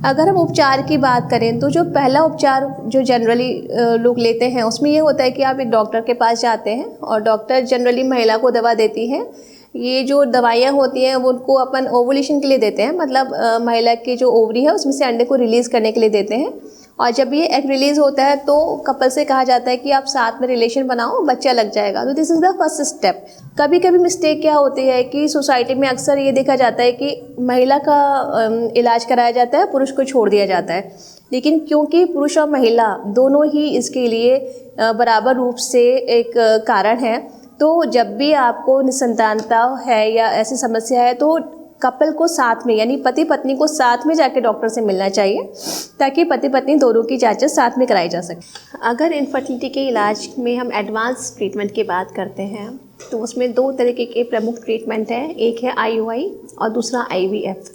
अगर हम उपचार की बात करें तो जो पहला उपचार जो जनरली लोग लेते हैं उसमें ये होता है कि आप एक डॉक्टर के पास जाते हैं और डॉक्टर जनरली महिला को दवा देती है। ये जो दवाइयाँ होती हैं वो उनको अपन ओवुलेशन के लिए देते हैं, मतलब महिला की जो ओवरी है उसमें से अंडे को रिलीज़ करने के लिए देते हैं। और जब ये एग रिलीज़ होता है तो कपल से कहा जाता है कि आप साथ में रिलेशन बनाओ, बच्चा लग जाएगा। तो this is the first step. कभी कभी मिस्टेक क्या होती है कि सोसाइटी में अक्सर ये देखा जाता है कि महिला का इलाज कराया जाता है, पुरुष को छोड़ दिया जाता है। लेकिन क्योंकि पुरुष और महिला दोनों ही इसके लिए बराबर रूप से एक कारण है, तो जब भी आपको निसंतानता है या ऐसी समस्या है तो कपल को साथ में, यानी पति पत्नी को साथ में जाके डॉक्टर से मिलना चाहिए ताकि पति पत्नी दोनों की जांचें साथ में कराई जा सके। अगर इनफर्टिलिटी के इलाज में हम एडवांस ट्रीटमेंट की बात करते हैं तो उसमें दो तरीके के प्रमुख ट्रीटमेंट हैं। एक है IUI और दूसरा IVF।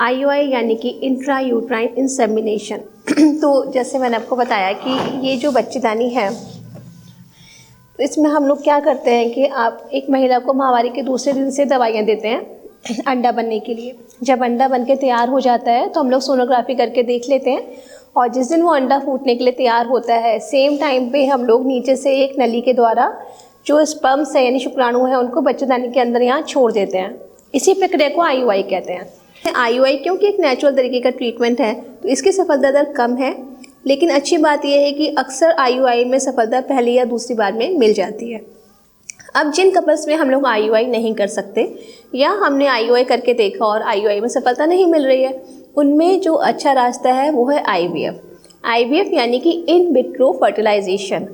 IUI यानी कि इंट्रा यूट्राइन इंसेमिनेशन। तो जैसे मैंने आपको बताया कि ये जो बच्चेदानी है इसमें हम लोग क्या करते हैं कि आप एक महिला को माहवारी के दूसरे दिन से दवाइयाँ देते हैं अंडा बनने के लिए। जब अंडा बन के तैयार हो जाता है तो हम लोग सोनोग्राफी करके देख लेते हैं और जिस दिन वो अंडा फूटने के लिए तैयार होता है सेम टाइम पे हम लोग नीचे से एक नली के द्वारा जो स्पर्म्स है यानी शुक्राणु है उनको बच्चेदानी के अंदर यहाँ छोड़ देते हैं। इसी प्रक्रिया को IUI कहते हैं। IUI क्योंकि एक नेचुरल तरीके का ट्रीटमेंट है तो इसकी सफलता दर कम है, लेकिन अच्छी बात यह है कि अक्सर IUI में सफलता पहली या दूसरी बार में मिल जाती है। अब जिन कपल्स में हम लोग IUI नहीं कर सकते या हमने IUI करके देखा और IUI में सफलता नहीं मिल रही है, उनमें जो अच्छा रास्ता है वो है IVF यानी कि इन विट्रो फर्टिलाइजेशन।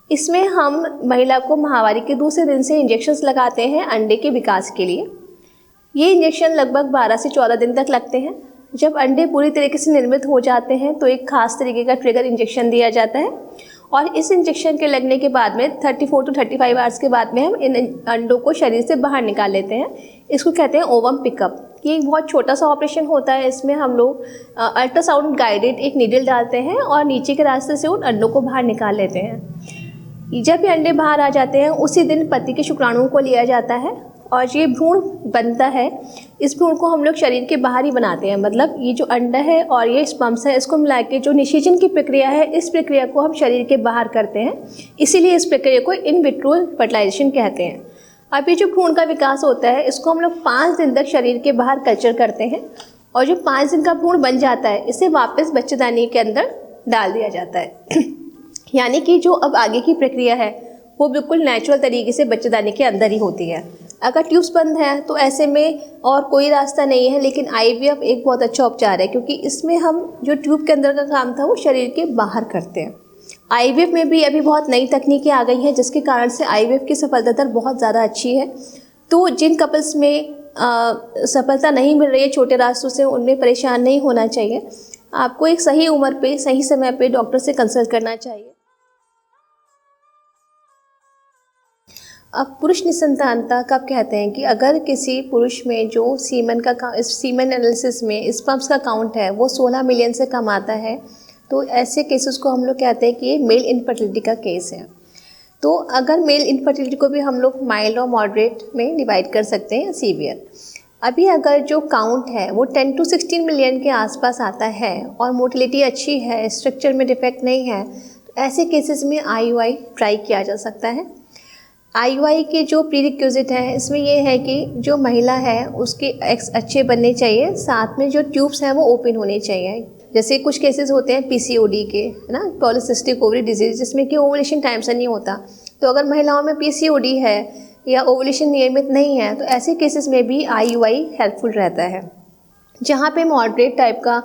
इसमें हम महिला को माहवारी के दूसरे दिन से इंजेक्शंस लगाते हैं अंडे के विकास के लिए। ये इंजेक्शन लगभग 12 से 14 दिन तक लगते हैं। जब अंडे पूरी तरीके से निर्मित हो जाते हैं तो एक खास तरीके का ट्रिगर इंजेक्शन दिया जाता है और इस इंजेक्शन के लगने के बाद में 34 to 35 आवर्स के बाद में हम इन अंडों को शरीर से बाहर निकाल लेते हैं। इसको कहते हैं ओवम पिकअप। ये एक बहुत छोटा सा ऑपरेशन होता है। इसमें हम लोग अल्ट्रासाउंड गाइडेड एक नीडल डालते हैं और नीचे के रास्ते से उन अंडों को बाहर निकाल लेते हैं। जब ये अंडे बाहर आ जाते हैं उसी दिन पति के शुक्राणुओं को लिया जाता है और ये भ्रूण बनता है। इस भ्रूण को हम लोग शरीर के बाहर ही बनाते हैं, मतलब ये जो अंडा है और ये स्पर्म्स है इसको मिला के जो निषेचन की प्रक्रिया है इस प्रक्रिया को हम शरीर के बाहर करते हैं। इसीलिए इस प्रक्रिया को इन विट्रो फर्टिलाइजेशन कहते हैं। अब ये जो भ्रूण का विकास होता है इसको हम लोग 5 दिन तक शरीर के बाहर कल्चर करते हैं और जो 5 दिन का भ्रूण बन जाता है इसे वापस बच्चेदानी के अंदर डाल दिया जाता है। यानी कि जो अब आगे की प्रक्रिया है वो बिल्कुल नेचुरल तरीके से बच्चेदानी के अंदर ही होती है। अगर ट्यूब्स बंद हैं तो ऐसे में और कोई रास्ता नहीं है, लेकिन IVF एक बहुत अच्छा उपचार है क्योंकि इसमें हम जो ट्यूब के अंदर का काम था वो शरीर के बाहर करते हैं। IVF में भी अभी बहुत नई तकनीकें आ गई हैं जिसके कारण से IVF की सफलता दर बहुत ज़्यादा अच्छी है। तो जिन कपल्स में सफलता नहीं मिल रही है छोटे रास्तों से, उनमें परेशान नहीं होना चाहिए। आपको एक सही उम्र पे सही समय पे डॉक्टर से कंसल्ट करना चाहिए। अब पुरुष निसंतानता कब कहते हैं कि अगर किसी पुरुष में जो सीमेन एनालिसिस में स्पर्म्स का काउंट है वो 16 मिलियन से कम आता है तो ऐसे केसेस को हम लोग कहते हैं कि ये मेल इनफर्टिलिटी का केस है। तो अगर मेल इनफर्टिलिटी को भी हम लोग माइल्ड और मॉडरेट में डिवाइड कर सकते हैं, सीवियर। अभी अगर जो काउंट है वो 10 to 16 मिलियन के आसपास आता है और मोटिलिटी अच्छी है, स्ट्रक्चर में डिफेक्ट नहीं है, तो ऐसे केसेस में IUI ट्राई किया जा सकता है। IUI के जो प्रीरिक्विजिट है इसमें ये है कि जो महिला है उसके एग्स अच्छे बनने चाहिए, साथ में जो ट्यूब्स हैं वो ओपन होने चाहिए। जैसे कुछ केसेस होते हैं PCOD के, है ना, पॉलीसिस्टिक ओवरी डिजीज, जिसमें कि ओवुलेशन टाइम से नहीं होता। तो अगर महिलाओं में PCOD है या ओवुलेशन नियमित नहीं है तो ऐसे केसेस में भी IUI हेल्पफुल रहता है। जहाँ पे मॉडरेट टाइप का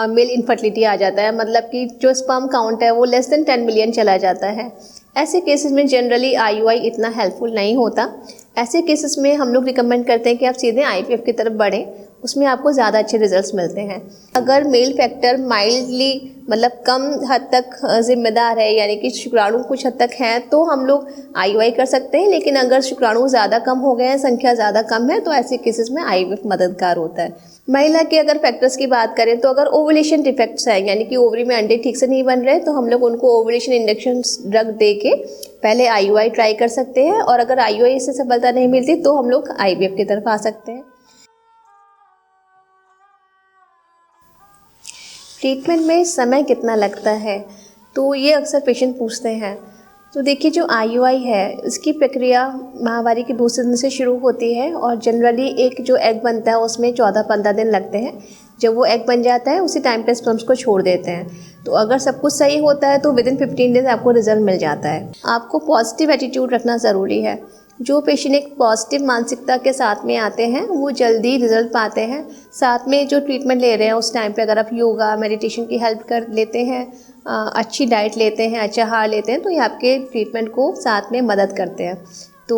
मेल इनफर्टिलिटी आ जाता है, मतलब कि जो स्पर्म काउंट है वो लेस देन 10 मिलियन चला जाता है, ऐसे केसेस में जनरली IUI इतना हेल्पफुल नहीं होता। ऐसे केसेस में हम लोग रिकमेंड करते हैं कि आप सीधे IVF की तरफ बढ़ें, उसमें आपको ज़्यादा अच्छे रिजल्ट्स मिलते हैं। अगर मेल फैक्टर माइल्डली मतलब कम हद तक जिम्मेदार है, यानी कि शुक्राणु कुछ हद तक हैं, तो हम लोग IUI कर सकते हैं। लेकिन अगर शुक्राणु ज़्यादा कम हो गए हैं, संख्या ज़्यादा कम है, तो ऐसे केसेस में IVF मददगार होता है। महिला के अगर फैक्टर्स की बात करें तो अगर ओवुलेशन डिफेक्ट्स है, यानी कि ओवरी में अंडे ठीक से नहीं बन रहे, तो हम लोग उनको ओवुलेशन इंडक्शन ड्रग दे के पहले IUI ट्राई कर सकते हैं। और अगर IUI से सफलता नहीं मिलती तो हम लोग IVF की तरफ आ सकते हैं। ट्रीटमेंट में समय कितना लगता है, तो ये अक्सर पेशेंट पूछते हैं। तो देखिए, जो IUI है इसकी प्रक्रिया माहवारी के दूसरे दिन से शुरू होती है और जनरली एक जो एग बनता है उसमें 14-15 दिन लगते हैं। जब वो एग बन जाता है उसी टाइम पे स्पर्म्स को छोड़ देते हैं। तो अगर सब कुछ सही होता है तो विदिन 15 डेज आपको रिजल्ट मिल जाता है। आपको पॉजिटिव एटीट्यूड रखना ज़रूरी है। जो पेशेंट एक पॉजिटिव मानसिकता के साथ में आते हैं वो जल्दी रिजल्ट पाते हैं। साथ में जो ट्रीटमेंट ले रहे हैं उस टाइम पे अगर आप योगा मेडिटेशन की हेल्प कर लेते हैं, अच्छी डाइट लेते हैं, अच्छा आहार लेते हैं, तो ये आपके ट्रीटमेंट को साथ में मदद करते हैं। तो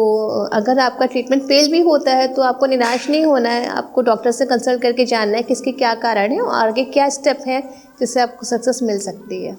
अगर आपका ट्रीटमेंट फेल भी होता है तो आपको निराश नहीं होना है। आपको डॉक्टर से कंसल्ट करके जानना है कि इसके क्या कारण है और आगे क्या स्टेप है जिससे आपको सक्सेस मिल सकती है।